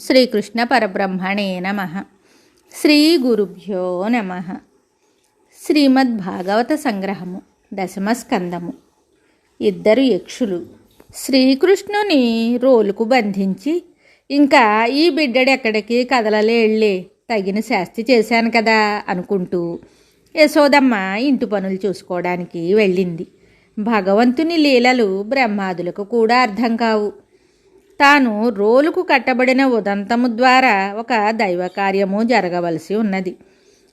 శ్రీకృష్ణ పరబ్రహ్మణే నమః. శ్రీ గురుభ్యో నమః. శ్రీమద్భాగవత సంగ్రహము, దశమ స్కందము. ఇద్దరు యక్షులు శ్రీకృష్ణుని రోలుకు బంధించి, ఇంకా ఈ బిడ్డడెక్కడికి కదలలేళ్లే, తగిన శాస్తి చేశాను కదా అనుకుంటూ యశోదమ్మ ఇంటి పనులు చూసుకోవడానికి వెళ్ళింది. భగవంతుని లీలలు బ్రహ్మాదులకు కూడా అర్థం కావు. తాను రోలుకు కట్టబడిన ఉదంతము ద్వారా ఒక దైవ కార్యము జరగవలసి ఉన్నది.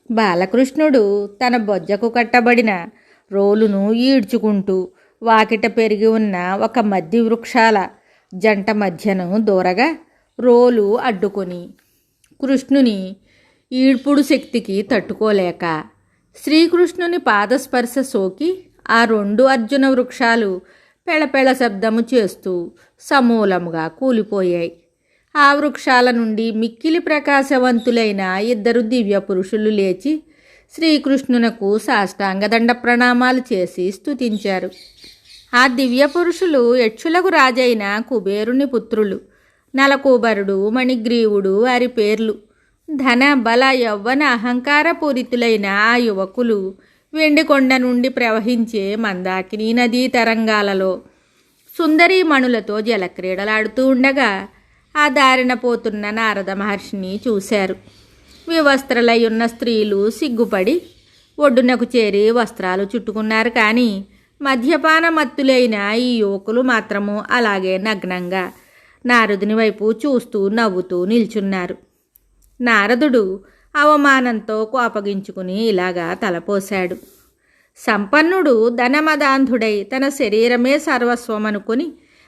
బాలకృష్ణుడు తన బొజ్జకు కట్టబడిన రోలును ఈడ్చుకుంటూ వాకిట పెరిగి ఉన్న ఒక మద్ది వృక్షాల జంట మధ్యను దూరగా రోలు అడ్డుకొని కృష్ణుని ఈడ్పుడు శక్తికి తట్టుకోలేక శ్రీకృష్ణుని పాదస్పర్శ సోకి ఆ రెండు అర్జున వృక్షాలు పెళపెళ శబ్దము చేస్తూ సమూలముగా కూలిపోయాయి. ఆ వృక్షాల నుండి మిక్కిలి ప్రకాశవంతులైన ఇద్దరు దివ్య పురుషులు లేచి శ్రీకృష్ణునకు సాష్టాంగదండ ప్రణామాలు చేసి స్తుతించారు. ఆ దివ్య పురుషులు యక్షులకు రాజైన కుబేరుని పుత్రులు. నలకూబరుడు, మణిగ్రీవుడు వారి పేర్లు. ధన బల యవ్వన అహంకారపూరితులైన ఆ యువకులు వెండికొండ నుండి ప్రవహించే మందాకిని నదీ తరంగాలలో సుందరీమణులతో జలక్రీడలాడుతూ ఉండగా ఆ దారిన పోతున్న నారద మహర్షిని చూశారు. వివస్త్రలై ఉన్న స్త్రీలు సిగ్గుపడి ఒడ్డునకు చేరి వస్త్రాలు చుట్టుకున్నారు. కానీ మద్యపాన మత్తులైన ఈ యువకులు మాత్రము అలాగే నగ్నంగా నారదుని వైపు చూస్తూ నవ్వుతూ నిల్చున్నారు. నారదుడు అవమానంతో కోపగించుకుని ఇలాగా తలపోశాడు. సంపన్నుడు ధనమదాంధుడై తన శరీరమే సర్వస్వం అనుకుని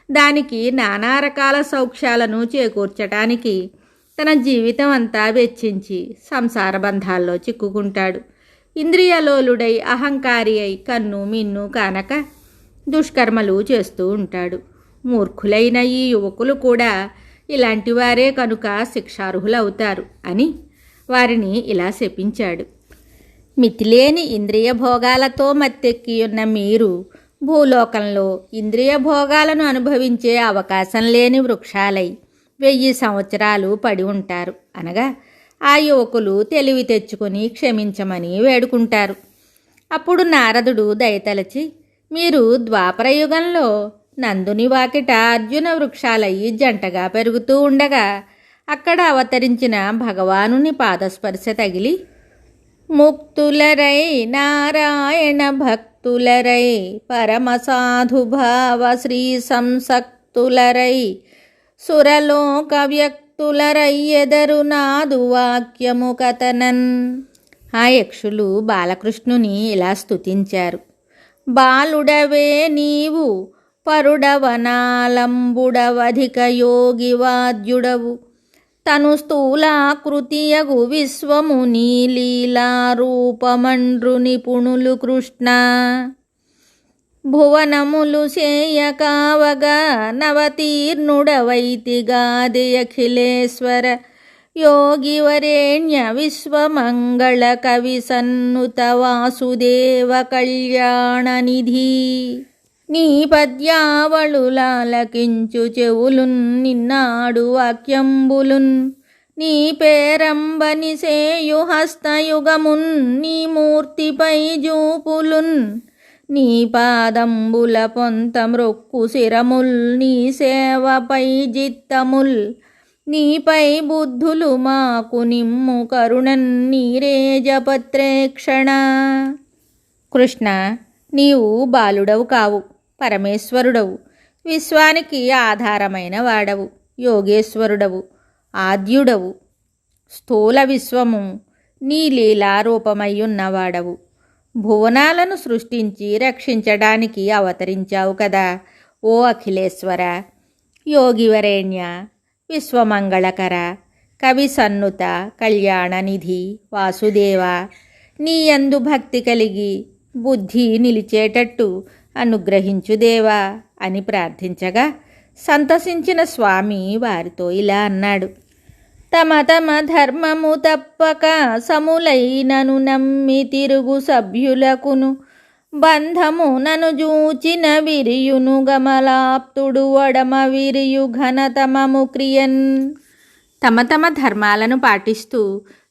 దానికి నానా రకాల సౌఖ్యాలను చేకూర్చటానికి తన జీవితం అంతా వెచ్చించి సంసార బంధాల్లో చిక్కుకుంటాడు. ఇంద్రియలోలుడై అహంకారి అయి కన్ను మిన్ను కానక దుష్కర్మలు చేస్తూ ఉంటాడు. మూర్ఖులైన ఈ యువకులు కూడా ఇలాంటి వారే కనుక శిక్షార్హులవుతారు అని వారిని ఇలా శపించాడు. మితిలేని ఇంద్రియ భోగాలతో మత్తెక్కియున్న మీరు భూలోకంలో ఇంద్రియ భోగాలను అనుభవించే అవకాశం లేని వృక్షాలై 1000 సంవత్సరాలు పడి ఉంటారు అనగా ఆ యువకులు తెలివి తెచ్చుకొని క్షమించమని వేడుకుంటారు. అప్పుడు నారదుడు దయతలచి, మీరు ద్వాపరయుగంలో నందుని వాకిట అర్జున వృక్షాలయ్యి జంటగా పెరుగుతూ ఉండగా అక్కడ అవతరించిన భగవానుని పాదస్పర్శ తగిలి ముక్తులరై నారాయణ భక్తులరై పరమసాధుభావ శ్రీ సంసక్తులరై సురలోక వ్యక్తులరై ఎదరు నాదు వాక్యము కథనన్. ఆ యక్షులు బాలకృష్ణుని ఇలా స్తుతించారు. బాలుడవే నీవు పరుడవనాలంబుడవధిక యోగివాద్యుడవు తను స్థూలాకృతియగు విశ్వము నీ లీలారూపమండ్రు నిపుణులు కృష్ణ. భువనములు సేయకావగా నవతీర్ణుడవైతిగాది అఖిలేశ్వర యోగివరేణ్య విశ్వమంగళ కవి సన్నుత వాసుదేవ కళ్యాణ నిధి. నీ పద్యావళులాలకించు చెవులున్ నిన్నాడు వాక్యంబులున్ నీ పేరంబని సేయు హస్తయుగమున్ నీ మూర్తిపై జూపులున్ నీ పాదంబుల పొంత మ్రొక్కు శిరముల్ నీ సేవపై జిత్తముల్ నీపై బుద్ధులు మాకు నిమ్ము కరుణన్ నీరేజపత్రేక్షణ. కృష్ణ, నీవు బాలుడవు కావు, పరమేశ్వరుడవు, విశ్వానికి ఆధారమైన వాడవు, యోగేశ్వరుడవు, ఆద్యుడవు, స్థూల విశ్వము నీ లీలారూపమయ్యున్నవాడవు. భువనాలను సృష్టించి రక్షించడానికి అవతరించావు కదా ఓ అఖిలేశ్వర, యోగివరేణ్య, విశ్వమంగళకర, కవి సన్నుత, కళ్యాణనిధి, వాసుదేవ. నీ యందు భక్తి కలిగి బుద్ధి నిలిచేటట్టు అనుగ్రహించుదేవా అని ప్రార్థించగా సంతసించిన స్వామి వారితో ఇలా అన్నాడు. తమ తమ ధర్మము తప్పక సములైనను నమ్మి తిరుగు సభ్యులకును బంధము నను జూచిన విరియును గమలాప్తుడు వడమ విరియు ఘనతమము క్రియన్. తమ తమ ధర్మాలను పాటిస్తూ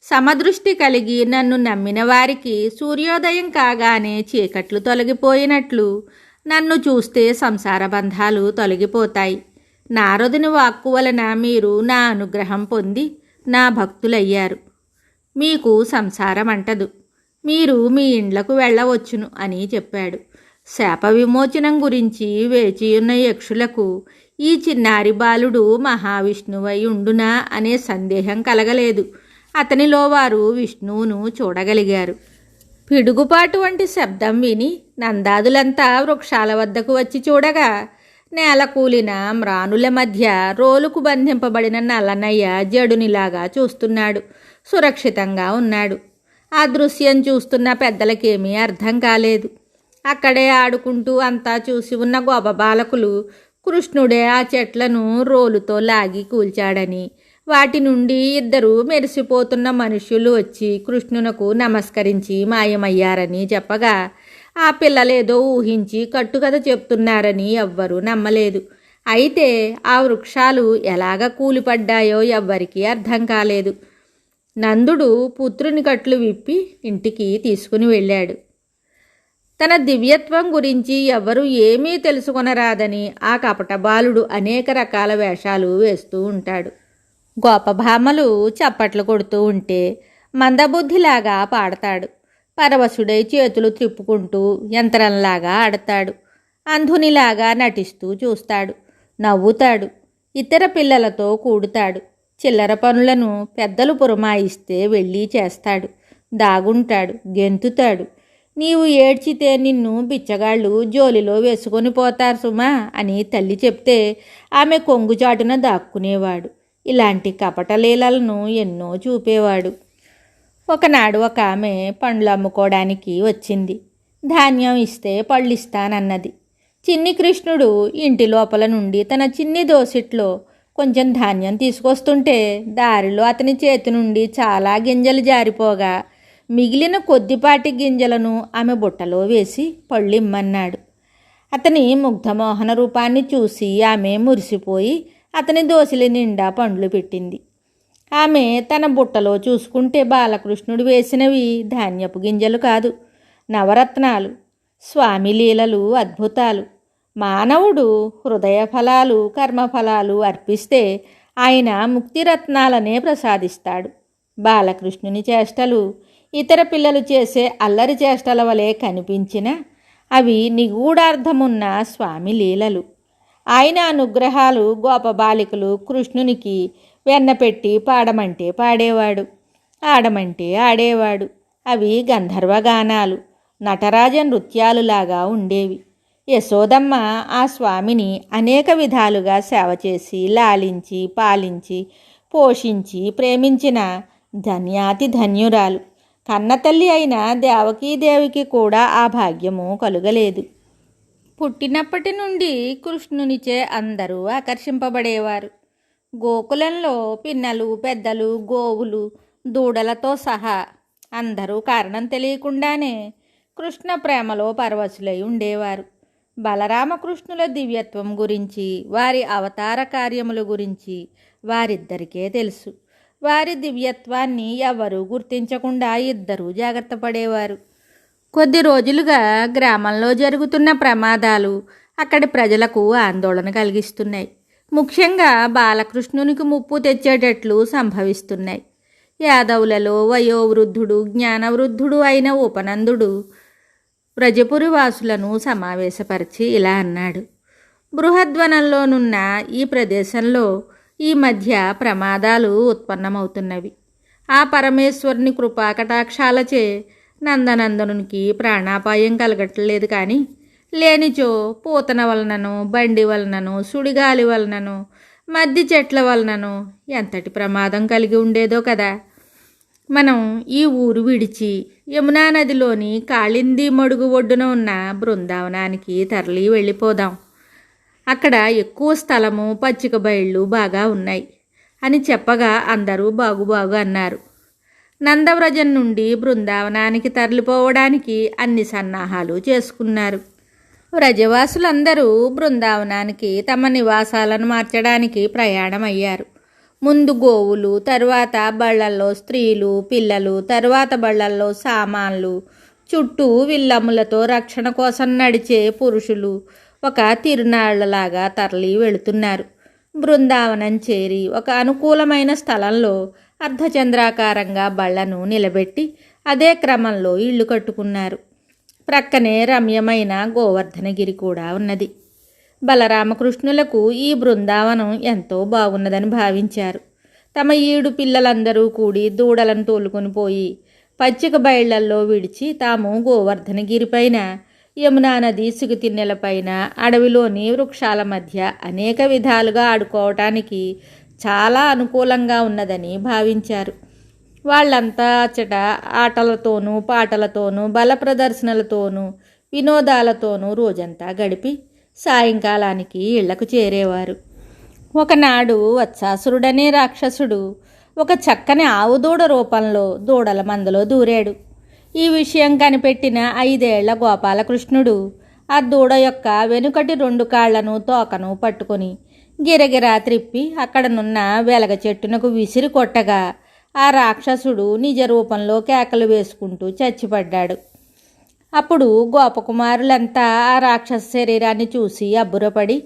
సమదృష్టి కలిగి నన్ను నమ్మిన వారికి సూర్యోదయం కాగానే చీకట్లు తొలగిపోయినట్లు నన్ను చూస్తే సంసార బంధాలు తొలగిపోతాయి. నారదుని వాక్కు వలన మీరు నా అనుగ్రహం పొంది నా భక్తులయ్యారు. మీకు సంసారం అంటదు, మీరు మీ ఇండ్లకు వెళ్ళవచ్చును అని చెప్పాడు. శాప విమోచనం గురించి వేచియున్న యక్షులకు ఈ చిన్నారి బాలుడు మహావిష్ణువై ఉండునా అనే సందేహం కలగలేదు. అతనిలో వారు విష్ణువును చూడగలిగారు. పిడుగుపాటు వంటి శబ్దం విని నందాదులంతా వృక్షాల వద్దకు వచ్చి చూడగా నేల కూలిన మ్రానుల మధ్య రోలుకు బంధింపబడిన నల్లనయ్య జడునిలాగా చూస్తున్నాడు. సురక్షితంగా ఉన్నాడు. ఆ దృశ్యం చూస్తున్న పెద్దలకేమీ అర్థం కాలేదు. అక్కడే ఆడుకుంటూ అంతా చూసి ఉన్న గోపబాలకులు కృష్ణుడే ఆ చెట్లను రోలుతో లాగి కూల్చాడని, వాటి నుండి ఇద్దరు మెరిసిపోతున్న మనుష్యులు వచ్చి కృష్ణునకు నమస్కరించి మాయమయ్యారని చెప్పగా ఆ పిల్లలేదో ఊహించి కట్టుకథ చెప్తున్నారని ఎవ్వరూ నమ్మలేదు. అయితే ఆ వృక్షాలు ఎలాగ కూలిపడ్డాయో ఎవ్వరికీ అర్థం కాలేదు. నందుడు పుత్రుని కట్లు విప్పి ఇంటికి తీసుకుని వెళ్ళాడు. తన దివ్యత్వం గురించి ఎవరు ఏమీ తెలుసుకొనరాదని ఆ కపట బాలుడు అనేక రకాల వేషాలు వేస్తూ ఉంటాడు. గోపభామలు చప్పట్లు కొడుతూ ఉంటే మందబుద్ధిలాగా పాడతాడు. పరవశుడై చేతులు త్రిప్పుకుంటూ యంత్రంలాగా ఆడతాడు. అంధునిలాగా నటిస్తూ చూస్తాడు. నవ్వుతాడు. ఇతర పిల్లలతో కూడుతాడు. చిల్లర పనులను పెద్దలు పురమాయిస్తే వెళ్ళి చేస్తాడు. దాగుంటాడు. గెంతుతాడు. నీవు ఏడ్చితే నిన్ను బిచ్చగాళ్ళు జోలిలో వేసుకొని పోతారు సుమా అని తల్లి చెప్తే ఆమె కొంగుచాటున దాక్కునేవాడు. ఇలాంటి కపటలీలలను ఎన్నో చూపేవాడు. ఒకనాడు ఒక ఆమె పండ్లు అమ్ముకోవడానికి వచ్చింది. ధాన్యం ఇస్తే పళ్ళు ఇస్తానన్నది. చిన్ని కృష్ణుడు ఇంటి లోపల నుండి తన చిన్ని దోసిట్లో కొంచెం ధాన్యం తీసుకొస్తుంటే దారిలో అతని చేతి నుండి చాలా గింజలు జారిపోగా మిగిలిన కొద్దిపాటి గింజలను ఆమె బుట్టలో వేసి పళ్ళు ఇమ్మన్నాడు. అతని ముగ్ధమోహన రూపాన్ని చూసి ఆమె మురిసిపోయి అతని దోసిలి నిండా పండ్లు పెట్టింది. ఆమె తన బుట్టలో చూసుకుంటే బాలకృష్ణుడు వేసినవి ధాన్యపు గింజలు కాదు, నవరత్నాలు. స్వామి లీలలు అద్భుతాలు. మానవుడు హృదయ ఫలాలు కర్మఫలాలు అర్పిస్తే ఆయన ముక్తిరత్నాలనే ప్రసాదిస్తాడు. బాలకృష్ణుని చేష్టలు ఇతర పిల్లలు చేసే అల్లరి చేష్టల వలె కనిపించిన అవి నిగూఢార్థమున్న స్వామి లీలలు. ఆయన అనుగ్రహాలు గోపబాలికలు కృష్ణునికి వెన్నపెట్టి పాడమంటే పాడేవాడు, ఆడమంటే ఆడేవాడు. అవి గంధర్వగానాలు, నటరాజ నృత్యాలులాగా ఉండేవి. యశోదమ్మ ఆ స్వామిని అనేక విధాలుగా సేవ చేసి లాలించి పాలించి పోషించి ప్రేమించిన ధన్యాతి ధన్యురాలు. కన్నతల్లి అయిన దేవకీదేవికి కూడా ఆ భాగ్యము కలుగలేదు. పుట్టినప్పటి నుండి కృష్ణునిచే అందరూ ఆకర్షింపబడేవారు. గోకులంలో పిన్నలు పెద్దలు గోవులు దూడలతో సహా అందరూ కారణం తెలియకుండానే కృష్ణ ప్రేమలో పరవశులై ఉండేవారు. బలరామకృష్ణుల దివ్యత్వం గురించి వారి అవతార కార్యముల గురించి వారిద్దరికే తెలుసు. వారి దివ్యత్వాన్ని ఎవరూ గుర్తించకుండా ఇద్దరూ జాగ్రత్త పడేవారు. కొద్ది రోజులుగా గ్రామంలో జరుగుతున్న ప్రమాదాలు అక్కడి ప్రజలకు ఆందోళన కలిగిస్తున్నాయి. ముఖ్యంగా బాలకృష్ణునికి ముప్పు తెచ్చేటట్లు సంభవిస్తున్నాయి. యాదవులలో వయోవృద్ధుడు జ్ఞానవృద్ధుడు అయిన ఉపనందుడు వ్రజపురి వాసులను సమావేశపరిచి ఇలా అన్నాడు. బృహద్వనంలోనున్న ఈ ప్రదేశంలో ఈ మధ్య ప్రమాదాలు ఉత్పన్నమవుతున్నవి. ఆ పరమేశ్వరుని కృపాకటాక్షాలచే నందనందనునికి ప్రాణాపాయం కలగట్లేదు. కానీ లేనిచో పూతన వలనను బండి వలనను సుడిగాలి వలనను మద్ది చెట్ల వలనను ఎంతటి ప్రమాదం కలిగి ఉండేదో కదా. మనం ఈ ఊరు విడిచి యమునా నదిలోని కాళింది మడుగు ఒడ్డున ఉన్న బృందావనానికి తరలి వెళ్ళిపోదాం. అక్కడ ఎక్కువ స్థలము పచ్చిక బయళ్ళు బాగా ఉన్నాయి అని చెప్పగా అందరూ బాగు అన్నారు. నందవ్రజం నుండి బృందావనానికి తరలిపోవడానికి అన్ని సన్నాహాలు చేసుకున్నారు. వ్రజవాసులందరూ బృందావనానికి తమ నివాసాలను మార్చడానికి ప్రయాణమయ్యారు. ముందు గోవులు, తరువాత బళ్ళల్లో స్త్రీలు, పిల్లలు, తరువాత బళ్ళల్లో సామాన్లు, చుట్టూ విల్లమ్ములతో రక్షణ కోసం నడిచే పురుషులు ఒక తిరునాళ్లలాగా తరలి వెళుతున్నారు. బృందావనం చేరి ఒక అనుకూలమైన స్థలంలో అర్ధచంద్రాకారంగా బళ్లను నిలబెట్టి అదే క్రమంలో ఇళ్ళు కట్టుకున్నారు. ప్రక్కనే రమ్యమైన గోవర్ధనగిరి కూడా ఉన్నది. బలరామకృష్ణులకు ఈ బృందావనం ఎంతో బాగున్నదని భావించారు. తమ ఈడు పిల్లలందరూ కూడి దూడలను తోలుకొని పోయి పచ్చిక బయళ్లల్లో విడిచి తాము గోవర్ధనగిరిపైన, యమునా నది సిగుతిన్నెలపైన, అడవిలోని వృక్షాల మధ్య అనేక విధాలుగా ఆడుకోవటానికి చాలా అనుకూలంగా ఉన్నదని భావించారు. వాళ్ళంతా అచ్చట ఆటలతోనూ పాటలతోనూ బల ప్రదర్శనలతోనూ వినోదాలతోనూ రోజంతా గడిపి సాయంకాలానికి ఇళ్లకు చేరేవారు. ఒకనాడు వత్సాసురుడనే రాక్షసుడు ఒక చక్కని ఆవుదూడ రూపంలో దూడల మందలో దూరాడు. ఈ విషయం కనిపెట్టిన 5 ఏళ్ల గోపాలకృష్ణుడు ఆ దూడ యొక్క వెనుకటి 2 కాళ్లను తోకను పట్టుకొని గిరగిరా త్రిప్పి అక్కడనున్న వెలగ చెట్టునకు విసిరి కొట్టగా ఆ రాక్షసుడు నిజ రూపంలో కేకలు వేసుకుంటూ చచ్చిపడ్డాడు. అప్పుడు గోపకుమారులంతా ఆ రాక్షస శరీరాన్ని చూసి అబ్బురపడి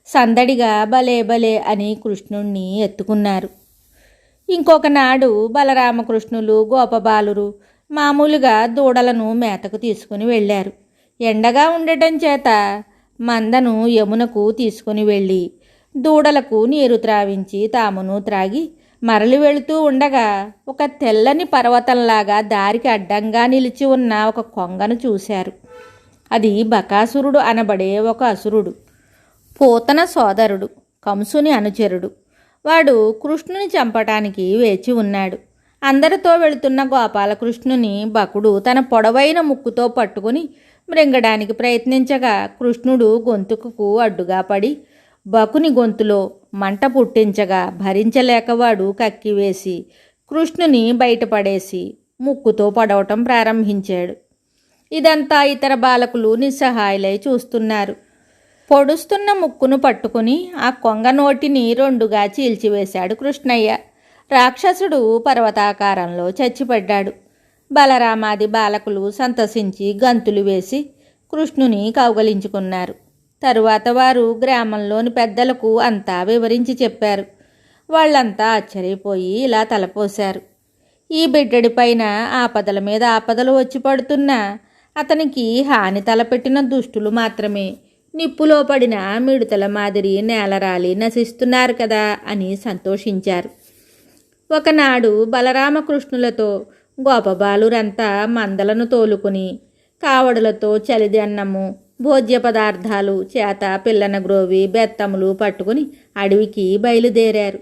సందడిగా భలే భలే అని కృష్ణుణ్ణి ఎత్తుకున్నారు. ఇంకొక నాడు బలరామకృష్ణులు గోపబాలురు మామూలుగా దూడలను మేతకు తీసుకుని వెళ్ళారు. ఎండగా ఉండటం చేత మందను యమునకు తీసుకుని వెళ్ళి దూడలకు నీరు త్రావించి తామును త్రాగి మరలి వెళుతూ ఉండగా ఒక తెల్లని పర్వతంలాగా దారికి అడ్డంగా నిలిచి ఉన్న ఒక కొంగను చూశారు. అది బకాసురుడు అనబడే ఒక అసురుడు, పోతన సోదరుడు, కంసుని అనుచరుడు. వాడు కృష్ణుని చంపటానికి వేచి ఉన్నాడు. అందరితో వెళుతున్న గోపాలకృష్ణుని బకుడు తన పొడవైన ముక్కుతో పట్టుకుని మృంగడానికి ప్రయత్నించగా కృష్ణుడు గొంతుకు అడ్డుగా పడి బకుని గొంతులో మంట పుట్టించగా భరించలేక వాడు కక్కివేసి కృష్ణుని బయటపడేసి ముక్కుతో పడవటం ప్రారంభించాడు. ఇదంతా ఇతర బాలకులు నిస్సహాయులై చూస్తున్నారు. పొడుస్తున్న ముక్కును పట్టుకుని ఆ కొంగ నోటిని 2గా చీల్చివేశాడు కృష్ణయ్య. రాక్షసుడు పర్వతాకారంలో చచ్చిపడ్డాడు. బలరామాది బాలకులు సంతసించి గంతులు వేసి కృష్ణుని కౌగలించుకున్నారు. తరువాత వారు గ్రామంలోని పెద్దలకు అంతా వివరించి చెప్పారు. వాళ్ళంతా ఆశ్చర్యపోయి ఇలా తలపోశారు. ఈ బిడ్డడిపైన ఆపదల మీద ఆపదలు వచ్చి పడుతున్నా అతనికి హాని తలపెట్టిన దుష్టులు మాత్రమే నిప్పులో పడిన మిడతల మాదిరి నేలరాలి నశిస్తున్నారు కదా అని సంతోషించారు. ఒకనాడు బలరామకృష్ణులతో గోపబాలురంతా మందలను తోలుకుని కావడులతో చలిది అన్నము, భోజ్య పదార్థాలు చేత పిల్లన గ్రోవి బెత్తములు పట్టుకుని అడవికి బయలుదేరారు.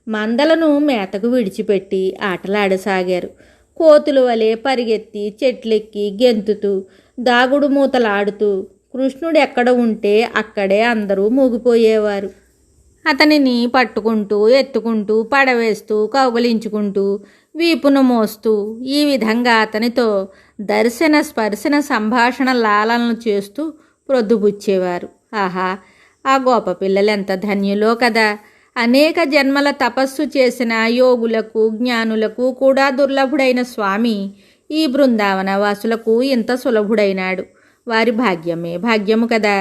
మందలను మేతకు విడిచిపెట్టి ఆటలాడసాగారు. కోతుల వలె పరిగెత్తి చెట్లెక్కి గెంతుతూ దాగుడు మూతలాడుతూ కృష్ణుడు ఎక్కడ ఉంటే అక్కడే అందరూ మూగిపోయేవారు. అతనిని పట్టుకుంటూ ఎత్తుకుంటూ పడవేస్తూ కౌగలించుకుంటూ వీపును మోస్తూ ఈ విధంగా అతనితో దర్శన స్పర్శన సంభాషణ లాలనలు చేస్తూ ప్రొద్దుపుచ్చేవారు. ఆహా, ఆ గోప పిల్లలెంత ధన్యులో కదా! అనేక జన్మల తపస్సు చేసిన యోగులకు జ్ఞానులకు కూడా దుర్లభుడైన స్వామి ఈ బృందావన వాసులకు ఇంత సులభుడైనాడు. వారి భాగ్యమే భాగ్యము కదా.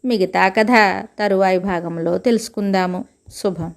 మిగతా కథ తరువాయి భాగంలో తెలుసుకుందాము. శుభం.